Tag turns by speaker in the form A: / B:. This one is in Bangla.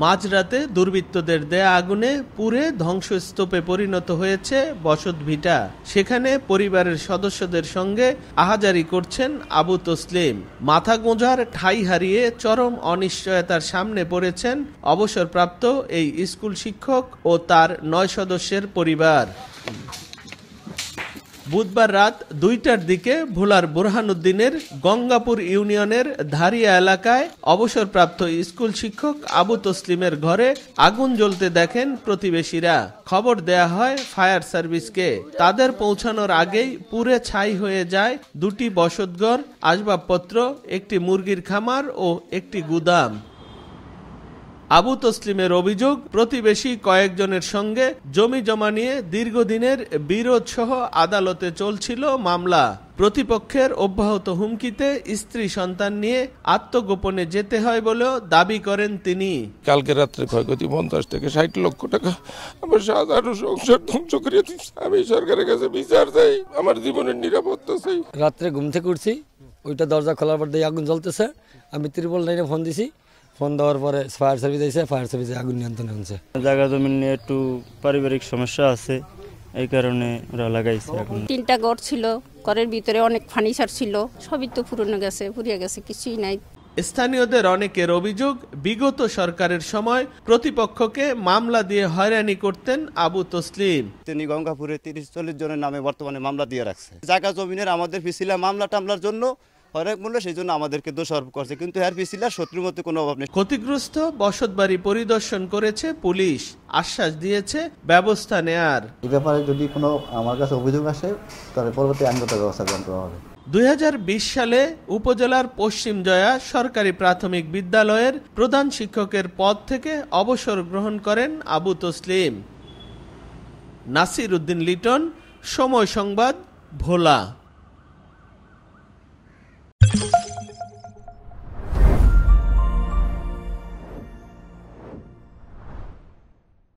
A: মাঝরাতে দুর্বৃত্তদের দেয়া আগুনে পুড়ে ধ্বংসস্তূপে পরিণত হয়েছে বসতভিটা। সেখানে পরিবারের সদস্যদের সঙ্গে আহাজারি করছেন আবু তসলিম। মাথা গোঁজার ঠাঁই হারিয়ে চরম অনিশ্চয়তার সামনে পড়েছেন অবসরপ্রাপ্ত এই স্কুল শিক্ষক ও তার ৯ সদস্যের পরিবার। বুধবার রাত ২টার দিকে ভোলার বোরহানউদ্দিনের গঙ্গাপুর ইউনিয়নের ধারিয়া এলাকায় অবসরপ্রাপ্ত স্কুল শিক্ষক আবু তসলিমের ঘরে আগুন জ্বলতে দেখেন প্রতিবেশীরা। খবর দেয়া হয় ফায়ার সার্ভিসকে। তাদের পৌঁছানোর আগেই পুড়ে ছাই হয়ে যায় ২টি বসতঘর, আসবাবপত্র, একটি মুরগির খামার ও একটি গুদাম। আবু তসলিমের অভিযোগ, প্রতিবেশী কয়েকজনের সঙ্গে জমি জমা নিয়ে দীর্ঘদিনের বিরোধ সহ আদালতে চলছিল মামলা। প্রতিপক্ষের অব্যাহত হুমকিতে স্ত্রী সন্তান নিয়ে আত্মগোপনে যেতে হয় বলেও দাবি করেন তিনি।
B: কালকে রাত্রে ক্ষয়ক্ষতি ৫০ থেকে ৬০ লক্ষ টাকা আমার সাধারণ সংসার ধ্বংস করে দিচ্ছে। আমি সরকারের কাছে বিচার চাই, আমার জীবনের নিরাপত্তা চাই।
C: রাত্রে ঘুম থেকে উঠছি, ওইটা দরজা খোলার পর দিয়ে আগুন জ্বলতেছে। আমি ত্রিপল লাইনে ফোন দিছি, ফোন দেওয়ার পরে ফায়ার সার্ভিস এসে ফায়ার সার্ভিসে আগুন নিয়ন্ত্রণে আনছে।
D: জায়গা জমি নিয়ে একটু পারিবারিক সমস্যা আছে, এই কারণে ওরা লাগাইছে আগুন।
E: 3টা ঘর ছিল, ঘরের ভিতরে অনেক ফার্নিচার ছিল, সবই তো পুড়ে গেছে, পুড়িয়ে গেছে, কিছুই নাই।
A: স্থানীয়দের অনেকের অভিযোগ, বিগত সরকারের সময় প্রতিপক্ষকে মামলা দিয়ে হয়রানি করতেন আবু তসলিম।
F: তিনি গঙ্গাপুরে ৩০-৪০ জনের নামে বর্তমানে মামলা দিয়ে রাখছে। জায়গা জমিনের আমাদের পিছিলা মামলা টামলার জন্য হয়রানি মূল্য, সেই জন্য আমাদেরকে দোষারোপ করছে, কিন্তু এর পিছিলার শত্রুর মধ্যে কোনো অভাব নেই।
A: ক্ষতিগ্রস্ত বসতবাড়ি পরিদর্শন করেছে পুলিশ, আশ্বাস দিয়েছে ব্যবস্থা নেয়ার।
G: এই ব্যাপারে যদি কোনো আমার কাছে অভিযোগ আসে তাহলে পরবর্তী আইনগত ব্যবস্থা গ্রহণ করা হবে।
A: ২০২০ সালে উপজেলার পশ্চিম জয়া সরকারি প্রাথমিক বিদ্যালয়ের প্রধান শিক্ষকের পদ থেকে অবসর গ্রহণ করেন আবু তসলিম। নাসির উদ্দিন লিটন, সময় সংবাদ, ভোলা।